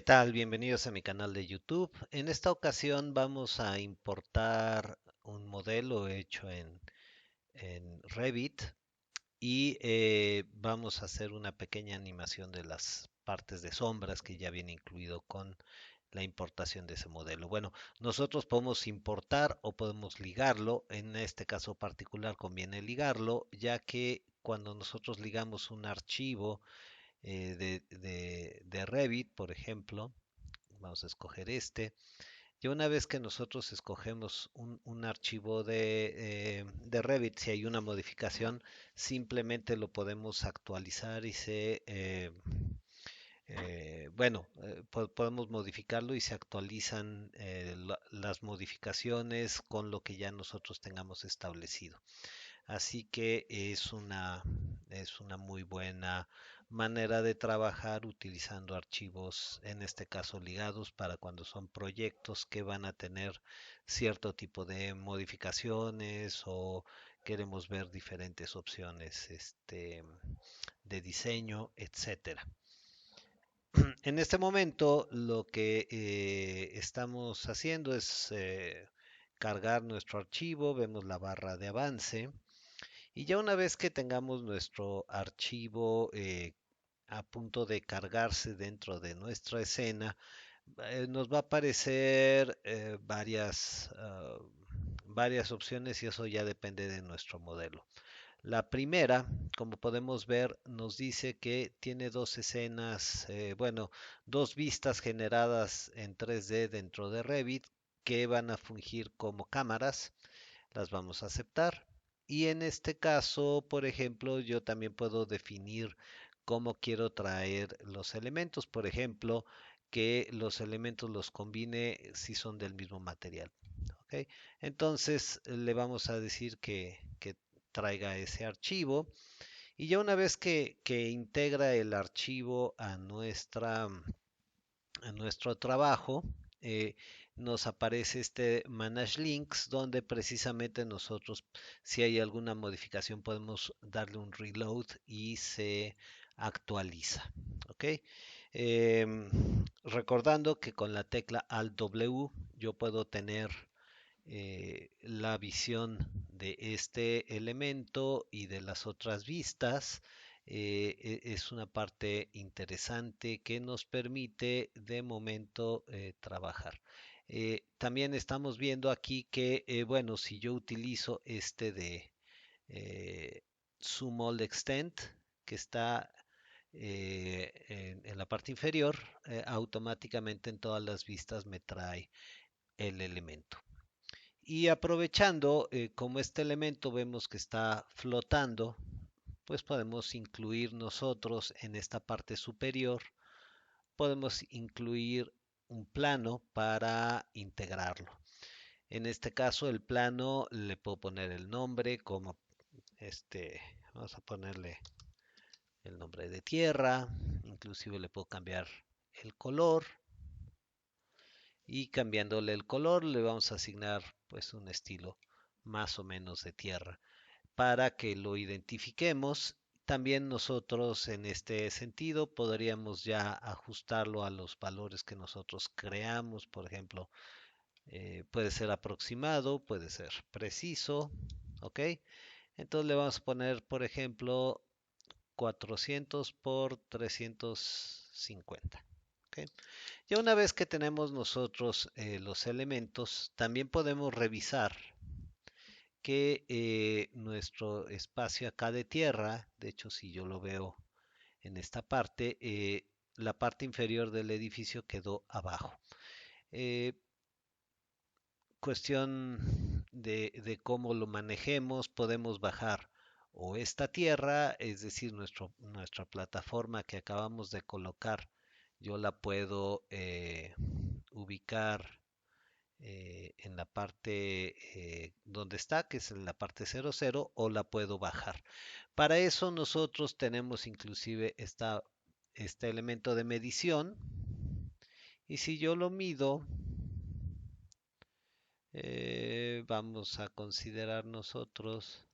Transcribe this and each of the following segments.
tal? Bienvenidos a mi canal de YouTube. En esta ocasión vamos a importar un modelo hecho en Revit y vamos a hacer una pequeña animación de las partes de sombras que ya viene incluido con la importación de ese modelo. Bueno, nosotros podemos importar o podemos ligarlo. En este caso particular conviene ligarlo, ya que cuando nosotros ligamos un archivo de Revit, por ejemplo, vamos a escoger este. Ya una vez que nosotros escogemos un archivo de Revit, si hay una modificación, simplemente lo podemos actualizar y podemos modificarlo y se actualizan las modificaciones con lo que ya nosotros tengamos establecido. Así que es una muy buena manera de trabajar utilizando archivos, en este caso ligados, para cuando son proyectos que van a tener cierto tipo de modificaciones o queremos ver diferentes opciones de diseño, etcétera. En este momento lo que estamos haciendo es cargar nuestro archivo, vemos la barra de avance y ya una vez que tengamos nuestro archivo a punto de cargarse dentro de nuestra escena, nos va a aparecer varias opciones y eso ya depende de nuestro modelo. La primera, como podemos ver, nos dice que tiene dos escenas, dos vistas generadas en 3D dentro de Revit que van a fungir como cámaras. Las vamos a aceptar. Y en este caso, por ejemplo, yo también puedo definir cómo quiero traer los elementos. Por ejemplo, que los elementos los combine si son del mismo material. ¿Ok? Entonces le vamos a decir que traiga ese archivo. Y ya una vez que integra el archivo a nuestro trabajo, eh, nos aparece este Manage Links, donde precisamente nosotros, si hay alguna modificación, podemos darle un reload y se actualiza. ¿Ok? Recordando que con la tecla Alt W yo puedo tener la visión de este elemento y de las otras vistas. Es una parte interesante que nos permite de momento trabajar. También estamos viendo aquí que, bueno, si yo utilizo este de eh, Zoom All Extend, que está en la parte inferior, automáticamente en todas las vistas me trae el elemento. Y aprovechando, como este elemento vemos que está flotando, pues podemos incluir nosotros en esta parte superior, podemos incluir un plano para integrarlo. En este caso el plano le puedo poner el nombre como vamos a ponerle el nombre de tierra, inclusive le puedo cambiar el color y cambiándole el color le vamos a asignar pues un estilo más o menos de tierra para que lo identifiquemos. También nosotros en este sentido podríamos ya ajustarlo a los valores que nosotros creamos. Por ejemplo, puede ser aproximado, puede ser preciso. ¿Ok? Entonces le vamos a poner, por ejemplo, 400 por 350. ¿Ok? Ya una vez que tenemos nosotros los elementos, también podemos revisar que nuestro espacio acá de tierra, de hecho si yo lo veo en esta parte, la parte inferior del edificio quedó abajo. Eh, Cuestión de cómo lo manejemos, podemos bajar o esta tierra, es decir, nuestra plataforma que acabamos de colocar, yo la puedo ubicar en la parte donde está, que es en la parte 00, o la puedo bajar. Para eso nosotros tenemos inclusive este elemento de medición. Y si yo lo mido, vamos a considerar nosotros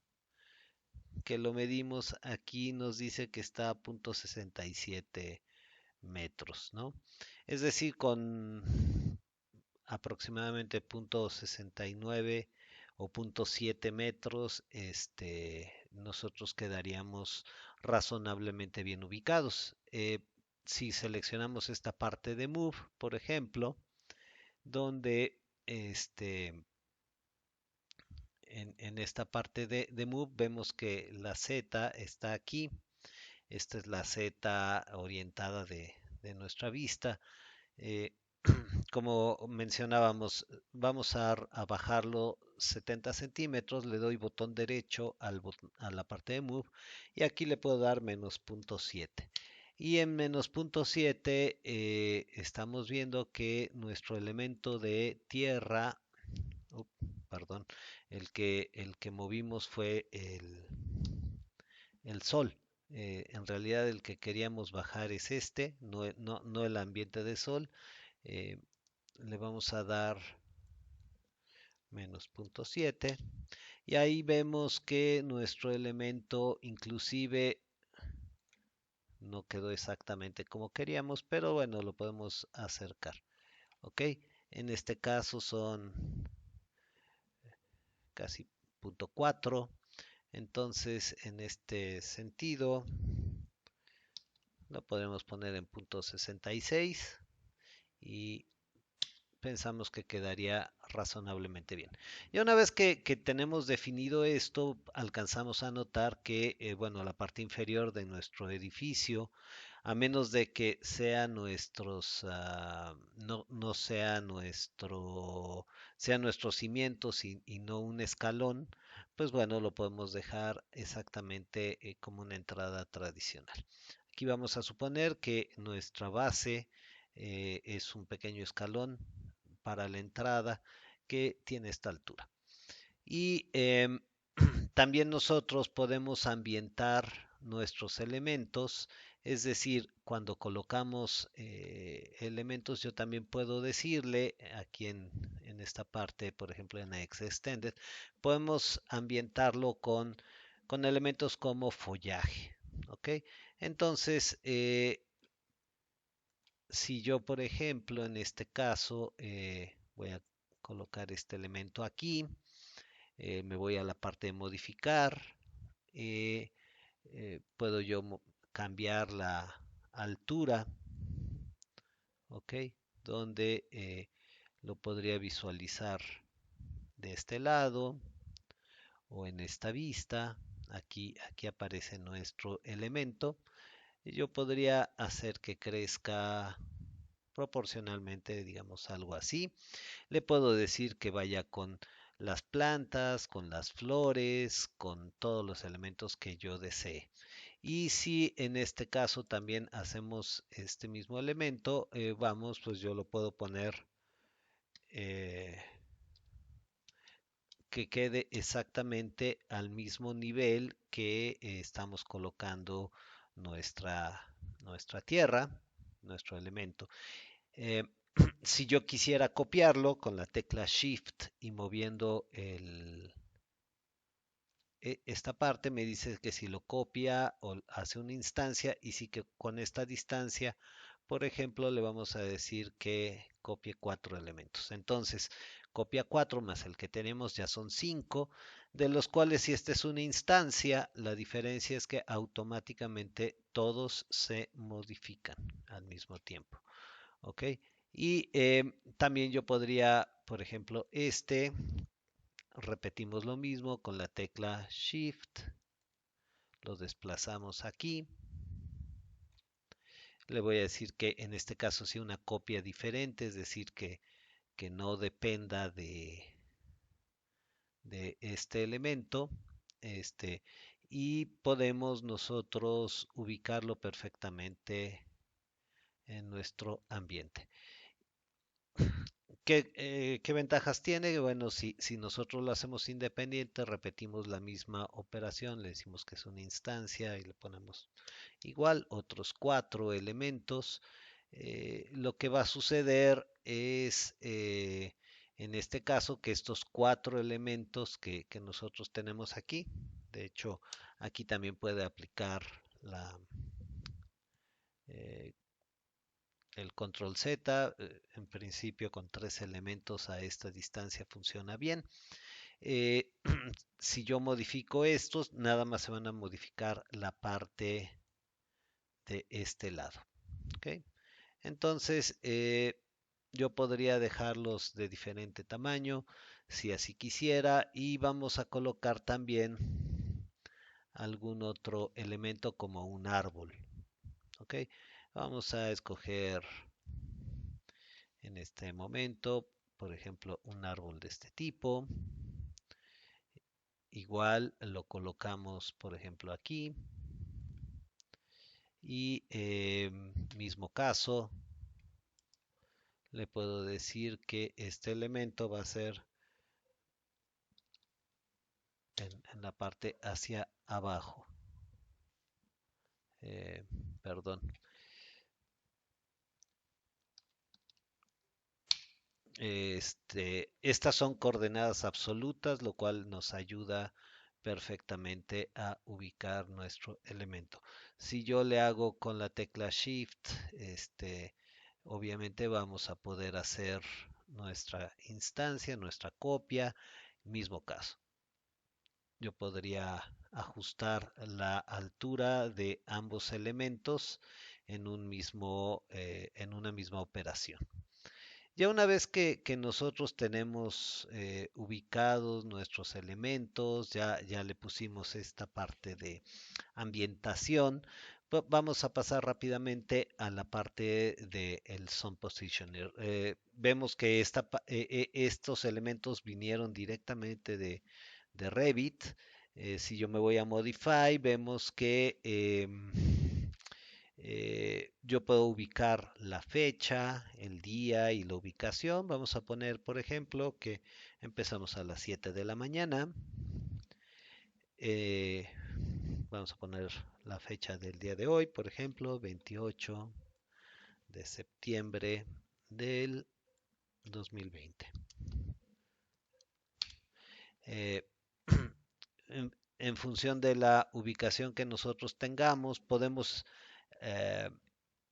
que lo medimos aquí, nos dice que está a .67 metros, ¿no? Es decir, con aproximadamente 0,69 o 0,7 metros, nosotros quedaríamos razonablemente bien ubicados. Si seleccionamos esta parte de Move, por ejemplo, donde en esta parte de Move vemos que la Z está aquí. Esta es la Z orientada de nuestra vista. Eh, como mencionábamos, vamos a bajarlo 70 centímetros, le doy botón derecho a la parte de Move y aquí le puedo dar menos punto 7. Y en menos punto 7 estamos viendo que nuestro elemento de tierra, perdón, el que movimos fue el sol. En realidad el que queríamos bajar es no el ambiente de sol. Eh, Le vamos a dar menos punto 7 y ahí vemos que nuestro elemento inclusive no quedó exactamente como queríamos, pero bueno, lo podemos acercar. Ok, en este caso son casi punto 4. Entonces en este sentido lo podemos poner en punto 66 y pensamos que quedaría razonablemente bien. Y una vez que tenemos definido esto, alcanzamos a notar que, bueno, la parte inferior de nuestro edificio, a menos de que sea no sea sean nuestros cimientos y no un escalón, pues bueno, lo podemos dejar exactamente como una entrada tradicional. Aquí vamos a suponer que nuestra base es un pequeño escalón para la entrada que tiene esta altura. Y también nosotros podemos ambientar nuestros elementos, es decir, cuando colocamos elementos, yo también puedo decirle aquí en esta parte, por ejemplo en X Extended, podemos ambientarlo con elementos como follaje. ¿Ok? Entonces, si yo, por ejemplo, en este caso, voy a colocar este elemento aquí, me voy a la parte de modificar, eh, puedo yo cambiar la altura, ¿ok? Donde lo podría visualizar de este lado o en esta vista. Aquí aparece nuestro elemento. Y yo podría hacer que crezca proporcionalmente, digamos algo así. Le puedo decir que vaya con las plantas, con las flores, con todos los elementos que yo desee. Y si en este caso también hacemos este mismo elemento, vamos, pues yo lo puedo poner eh, que quede exactamente al mismo nivel que estamos colocando nuestra, nuestra tierra, nuestro elemento. Eh, si yo quisiera copiarlo con la tecla Shift y moviendo esta parte, me dice que si lo copia o hace una instancia y si que con esta distancia, por ejemplo, le vamos a decir que copie 4 elementos. Entonces, copia 4 más el que tenemos ya son 5, de los cuales si esta es una instancia, la diferencia es que automáticamente todos se modifican al mismo tiempo. ¿Ok? Y también yo podría, por ejemplo, repetimos lo mismo con la tecla Shift, lo desplazamos aquí. Le voy a decir que en este caso sí una copia diferente, es decir, que no dependa de este elemento. Este, y podemos nosotros ubicarlo perfectamente en nuestro ambiente. ¿Qué ventajas tiene? Bueno, si nosotros lo hacemos independiente, repetimos la misma operación, le decimos que es una instancia y le ponemos igual otros 4 elementos. Lo que va a suceder es, en este caso, que estos 4 elementos que nosotros tenemos aquí, de hecho, aquí también puede aplicar la, eh, el control Z, en principio con tres elementos a esta distancia funciona bien. Eh, si yo modifico estos, nada más se van a modificar la parte de este lado. ¿Ok? Entonces, yo podría dejarlos de diferente tamaño si así quisiera y vamos a colocar también algún otro elemento como un árbol. ¿Ok? Vamos a escoger en este momento, por ejemplo, un árbol de este tipo. Igual lo colocamos, por ejemplo, aquí. Y mismo caso, le puedo decir que este elemento va a ser en la parte hacia abajo. Eh, Perdón. Estas son coordenadas absolutas, lo cual nos ayuda perfectamente a ubicar nuestro elemento. Si yo le hago con la tecla Shift, obviamente vamos a poder hacer nuestra instancia, nuestra copia, mismo caso. Yo podría ajustar la altura de ambos elementos en una misma operación. Ya una vez que nosotros tenemos ubicados nuestros elementos, ya le pusimos esta parte de ambientación, vamos a pasar rápidamente a la parte del Sun Positioner. Vemos que estos elementos vinieron directamente de Revit. Si yo me voy a Modify, vemos que yo puedo ubicar la fecha, el día y la ubicación. Vamos a poner, por ejemplo, que empezamos a las 7 de la mañana. Eh, Vamos a poner la fecha del día de hoy, por ejemplo, 28 de septiembre del 2020. Eh, en función de la ubicación que nosotros tengamos, eh,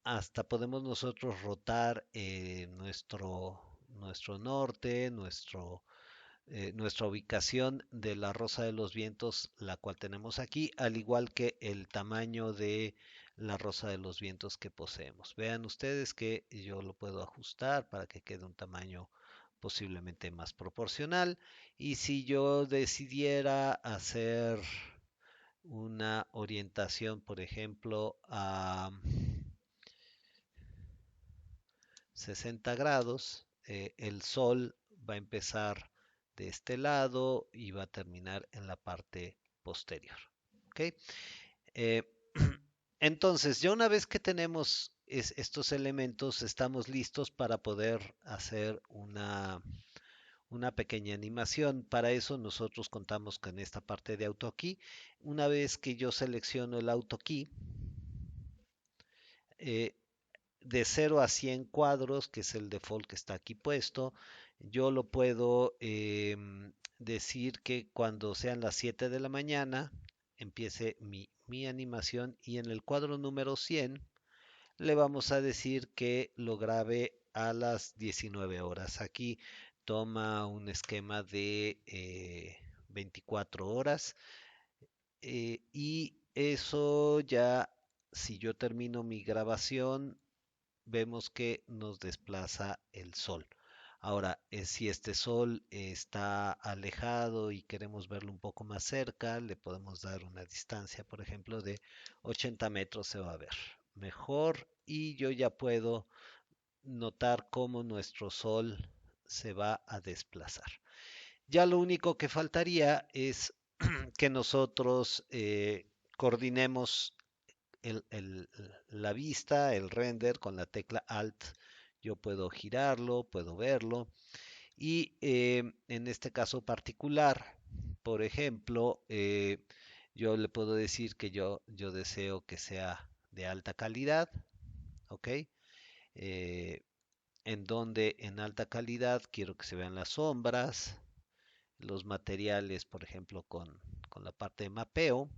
hasta podemos nosotros rotar nuestro norte, nuestra ubicación de la Rosa de los Vientos, la cual tenemos aquí, al igual que el tamaño de la Rosa de los Vientos que poseemos. Vean ustedes que yo lo puedo ajustar para que quede un tamaño posiblemente más proporcional. Y si yo decidiera hacer una orientación, por ejemplo, a 60 grados, el sol va a empezar de este lado y va a terminar en la parte posterior. ¿Ok? Eh, entonces, ya una vez que tenemos estos elementos, estamos listos para poder hacer una pequeña animación. Para eso nosotros contamos con esta parte de AutoKey. Una vez que yo selecciono el AutoKey, eh, de 0 a 100 cuadros, que es el default que está aquí puesto, yo lo puedo decir que cuando sean las 7 de la mañana empiece mi animación y en el cuadro número 100 le vamos a decir que lo grabe a las 19 horas. Aquí toma un esquema de 24 horas y eso ya, si yo termino mi grabación, vemos que nos desplaza el sol. Ahora, si este sol está alejado y queremos verlo un poco más cerca, le podemos dar una distancia, por ejemplo, de 80 metros, se va a ver mejor y yo ya puedo notar cómo nuestro sol se va a desplazar. Ya lo único que faltaría es que nosotros coordinemos el- el- la vista, el render con la tecla Alt. Yo puedo girarlo, puedo verlo. Y en este caso particular, por ejemplo, yo le puedo decir que yo deseo que sea de alta calidad, ¿ok? Eh, en donde en alta calidad quiero que se vean las sombras, los materiales, por ejemplo, con la parte de mapeo.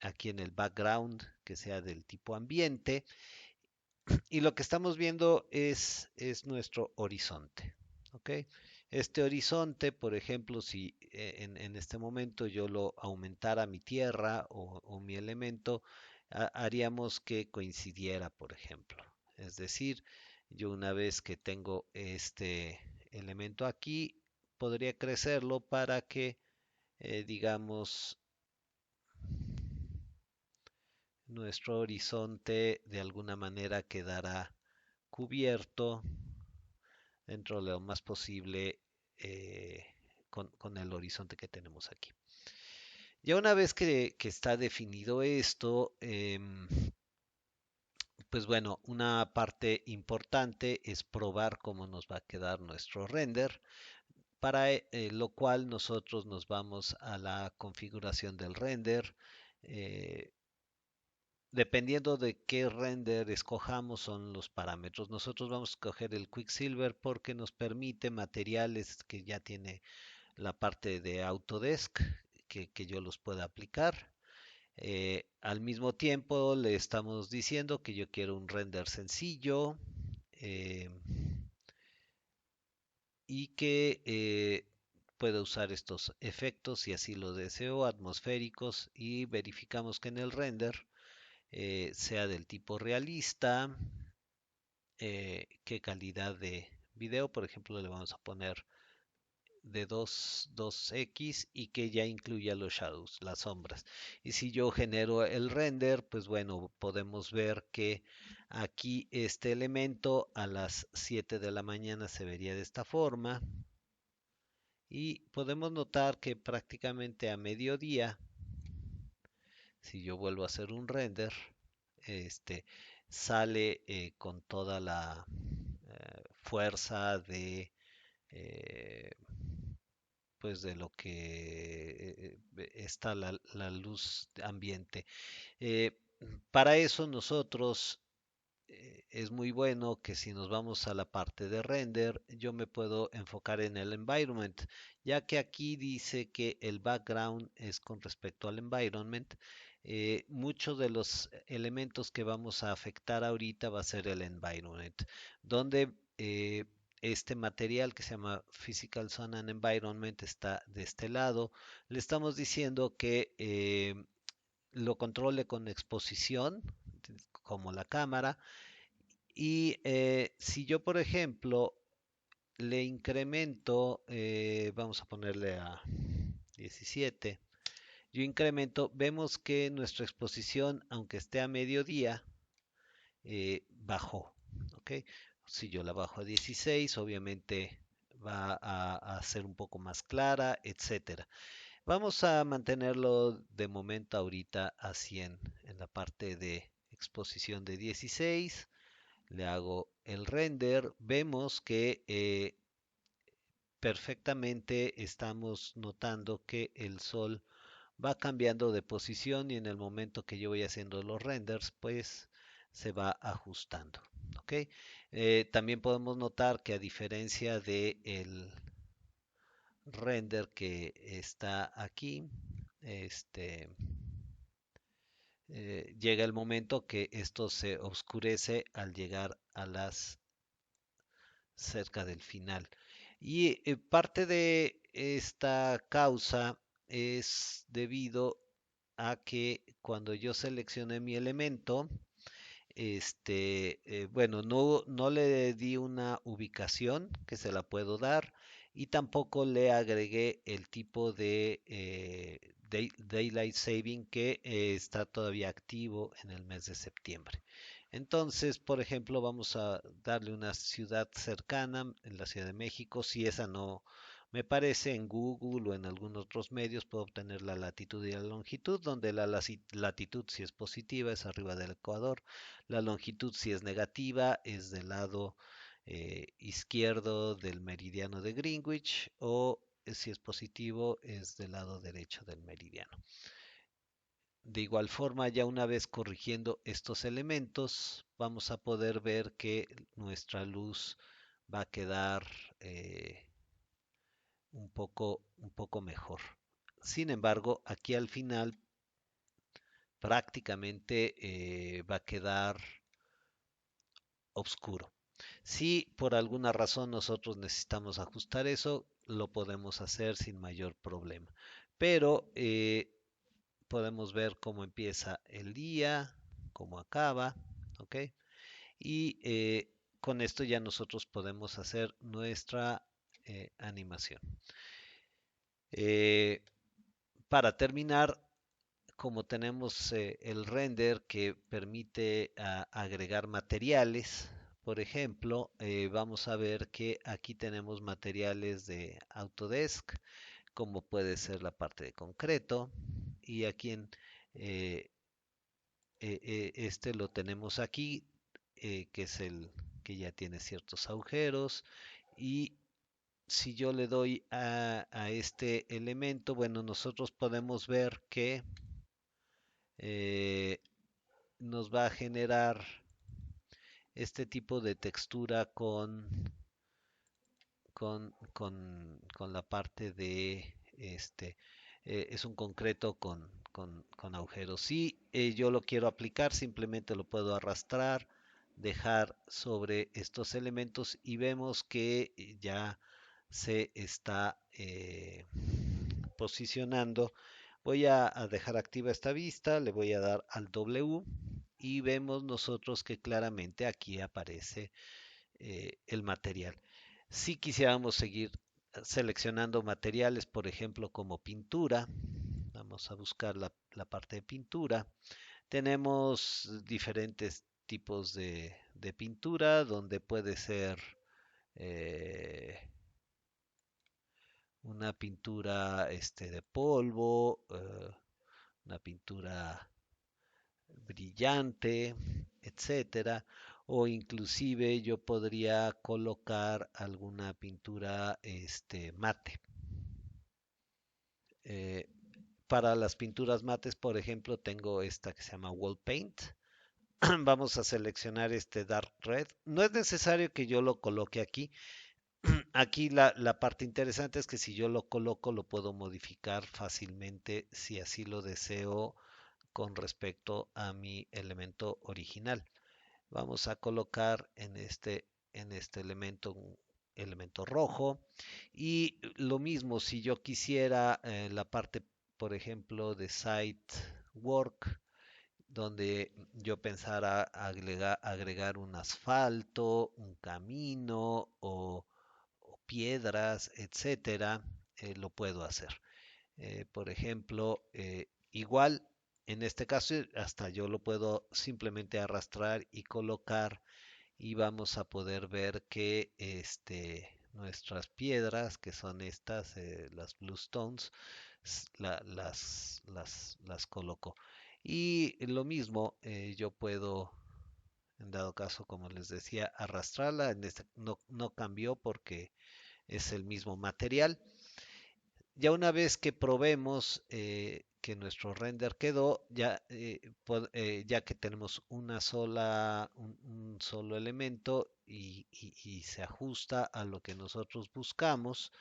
aquí en el background que sea del tipo ambiente y lo que estamos viendo es nuestro horizonte. ¿Ok? Este horizonte, por ejemplo, si en este momento yo lo aumentara mi tierra o mi elemento, haríamos que coincidiera, por ejemplo. Es decir, yo una vez que tengo este elemento aquí, podría crecerlo para que, digamos, nuestro horizonte de alguna manera quedara cubierto dentro de lo más posible con el horizonte que tenemos aquí. Ya una vez que está definido esto, pues bueno, una parte importante es probar cómo nos va a quedar nuestro render, para lo cual nosotros nos vamos a la configuración del render. eh, Dependiendo de qué render escojamos son los parámetros. Nosotros vamos a escoger el Quicksilver porque nos permite materiales que ya tiene la parte de Autodesk, que yo los pueda aplicar. Al mismo tiempo le estamos diciendo que yo quiero un render sencillo eh, y que pueda usar estos efectos si así lo deseo, atmosféricos, y verificamos que en el render sea del tipo realista, qué calidad de video, por ejemplo, le vamos a poner de 2x y que ya incluya los shadows, las sombras. Y si yo genero el render, pues bueno, podemos ver que aquí este elemento a las 7 de la mañana se vería de esta forma. Y podemos notar que prácticamente a mediodía, si yo vuelvo a hacer un render, este sale con toda la fuerza de eh, pues de lo que está la luz ambiente. Eh, para eso nosotros es muy bueno que si nos vamos a la parte de render, yo me puedo enfocar en el environment, ya que aquí dice que el background es con respecto al environment. Muchos de los elementos que vamos a afectar ahorita va a ser el environment, donde este material que se llama Physical Zone and Environment está de este lado. Le estamos diciendo que lo controle con exposición, como la cámara, y si yo, por ejemplo, le incremento, vamos a ponerle a 17, yo incremento, vemos que nuestra exposición, aunque esté a mediodía, bajó. ¿Ok? Si yo la bajo a 16, obviamente va a ser un poco más clara, etcétera. Vamos a mantenerlo de momento ahorita a 100 en la parte de exposición de 16. Le hago el render, vemos que perfectamente estamos notando que el sol va cambiando de posición y en el momento que yo voy haciendo los renders, pues se va ajustando. ¿Ok? También podemos notar que a diferencia de el render que está aquí, este, llega el momento que esto se oscurece al llegar a las cerca del final. Y parte de esta causa es debido a que cuando yo seleccioné mi elemento, bueno, no le di una ubicación que se la puedo dar y tampoco le agregué el tipo de Daylight Saving que está todavía activo en el mes de septiembre. Entonces, por ejemplo, vamos a darle una ciudad cercana en la Ciudad de México. Si esa no me parece, en Google o en algunos otros medios puedo obtener la latitud y la longitud, donde la latitud si es positiva es arriba del Ecuador, la longitud si es negativa es del lado izquierdo del meridiano de Greenwich o si es positivo es del lado derecho del meridiano. De igual forma, ya una vez corrigiendo estos elementos, vamos a poder ver que nuestra luz va a quedar eh, un poco mejor. Sin embargo, aquí al final prácticamente va a quedar oscuro. Si por alguna razón nosotros necesitamos ajustar eso, lo podemos hacer sin mayor problema. Pero podemos ver cómo empieza el día, cómo acaba, ¿ok? Y con esto ya nosotros podemos hacer nuestra animación. Eh, para terminar, como tenemos el render que permite agregar materiales, por ejemplo, vamos a ver que aquí tenemos materiales de Autodesk, como puede ser la parte de concreto, y aquí este lo tenemos aquí, que es el que ya tiene ciertos agujeros, y si yo le doy a este elemento, bueno, nosotros podemos ver que eh, nos va a generar este tipo de textura con la parte de este. Es un concreto con agujeros. Si yo lo quiero aplicar, simplemente lo puedo arrastrar, dejar sobre estos elementos y vemos que ya se está posicionando. Voy a dejar activa esta vista, le voy a dar al W y vemos nosotros que claramente aquí aparece el material. Si quisiéramos seguir seleccionando materiales, por ejemplo, como pintura, vamos a buscar la parte de pintura. Tenemos diferentes tipos de pintura, donde puede ser eh, una pintura de polvo, una pintura brillante, etcétera, o inclusive yo podría colocar alguna pintura mate. Eh, para las pinturas mates, por ejemplo, tengo esta que se llama Wall Paint. Vamos a seleccionar este Dark Red. No es necesario que yo lo coloque aquí. Aquí la parte interesante es que si yo lo coloco, lo puedo modificar fácilmente si así lo deseo con respecto a mi elemento original. Vamos a colocar en este elemento un elemento rojo. Y lo mismo, si yo quisiera la parte, por ejemplo, de site work, donde yo pensara agregar un asfalto, un camino o piedras, etcétera, lo puedo hacer. Por ejemplo, igual en este caso hasta yo lo puedo simplemente arrastrar y colocar y vamos a poder ver que nuestras piedras, que son estas, las bluestones, las coloco. Y lo mismo, yo puedo, en dado caso, como les decía, arrastrarla. No cambió porque es el mismo material. Ya una vez que probemos que nuestro render quedó, ya que tenemos un solo elemento y se ajusta a lo que nosotros buscamos,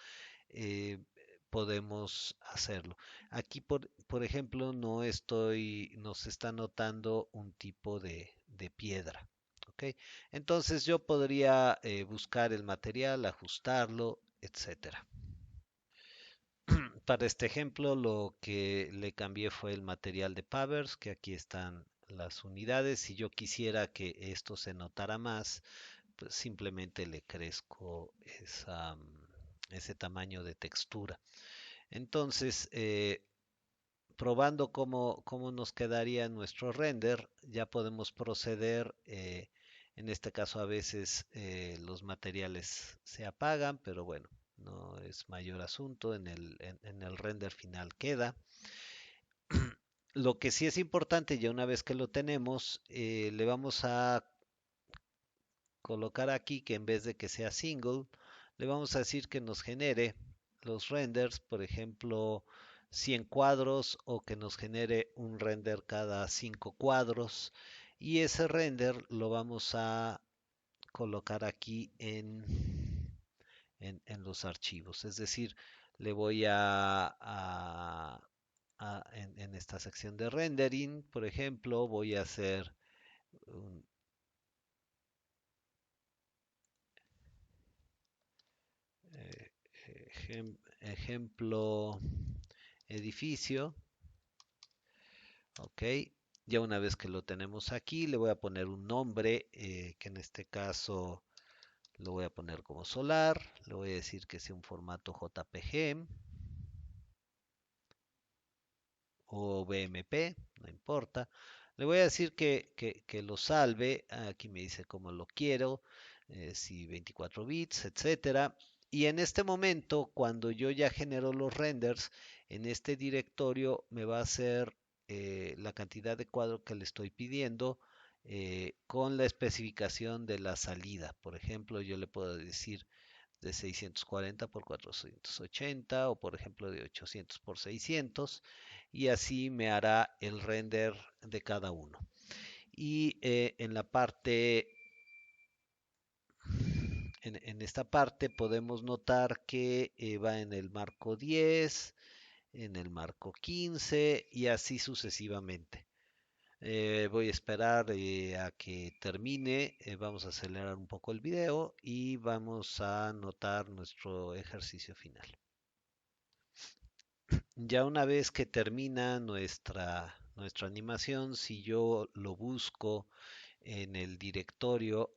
eh, podemos hacerlo. Aquí, por ejemplo, nos está notando un tipo de piedra. ¿Ok? Entonces yo podría buscar el material, ajustarlo, etcétera. Para este ejemplo, lo que le cambié fue el material de Pavers, que aquí están las unidades. Si yo quisiera que esto se notara más, pues simplemente le crezco ese tamaño de textura. Entonces, probando cómo nos quedaría nuestro render, ya podemos proceder. En este caso, a veces los materiales se apagan, pero bueno, no es mayor asunto. En el render final queda. Lo que sí es importante, ya una vez que lo tenemos, le vamos a colocar aquí que en vez de que sea single, le vamos a decir que nos genere los renders, por ejemplo, 100 cuadros o que nos genere un render cada 5 cuadros. Y ese render lo vamos a colocar aquí en los archivos. Es decir, le voy a en esta sección de rendering, por ejemplo, voy a hacer un eh, ejemplo edificio. Ok, ya una vez que lo tenemos aquí, le voy a poner un nombre, que en este caso lo voy a poner como solar. Le voy a decir que sea un formato JPG o BMP, no importa. Le voy a decir que lo salve. Aquí me dice cómo lo quiero, si 24 bits, etcétera. Y en este momento, cuando yo ya genero los renders, en este directorio me va a hacer la cantidad de cuadros que le estoy pidiendo, con la especificación de la salida. Por ejemplo, yo le puedo decir de 640 por 480 o por ejemplo de 800 por 600, y así me hará el render de cada uno. Y en la parte, en esta parte podemos notar que va en el marco 10, en el marco 15 y así sucesivamente. Voy a esperar a que termine. Vamos a acelerar un poco el video y vamos a notar nuestro ejercicio final. Ya una vez que termina nuestra animación, si yo lo busco en el directorio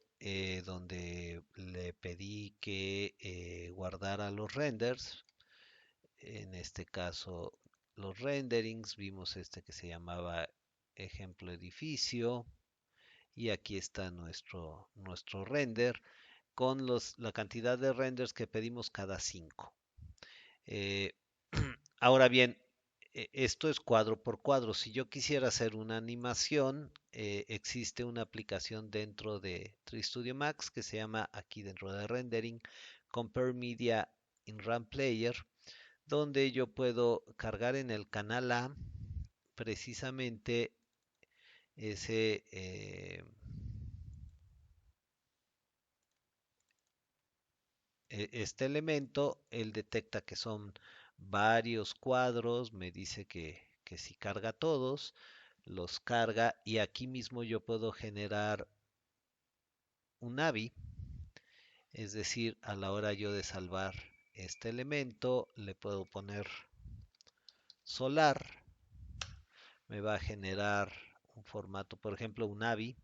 donde le pedí que guardara los renders, en este caso los renderings, vimos este que se llamaba ejemplo edificio, y aquí está nuestro render con la cantidad de renders que pedimos cada 5. Eh, Ahora bien, esto es cuadro por cuadro. Si yo quisiera hacer una animación, existe una aplicación dentro de TreeStudio Max que se llama, aquí dentro de Rendering, Compare Media in RAM Player, donde yo puedo cargar en el canal A precisamente ese, este elemento. Él detecta que son varios cuadros, me dice que si carga todos, los carga, y aquí mismo yo puedo generar un AVI, es decir, a la hora yo de salvar este elemento, le puedo poner solar, me va a generar un formato, por ejemplo, un AVI,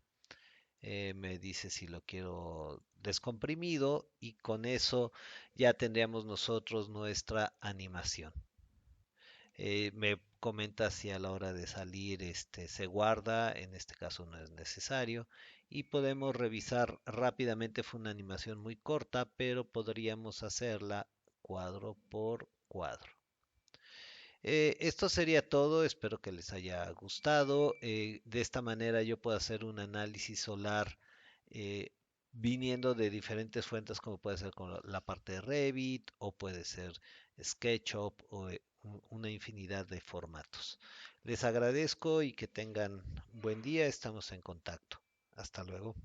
me dice si lo quiero descomprimido, y con eso ya tendríamos nosotros nuestra animación. Me comenta si a la hora de salir se guarda, en este caso no es necesario, y podemos revisar rápidamente. Fue una animación muy corta, pero podríamos hacerla cuadro por cuadro. Esto sería todo, espero que les haya gustado. De esta manera yo puedo hacer un análisis solar eh, viniendo de diferentes fuentes, como puede ser con la parte de Revit o puede ser SketchUp o una infinidad de formatos. Les agradezco y que tengan buen día, estamos en contacto. Hasta luego.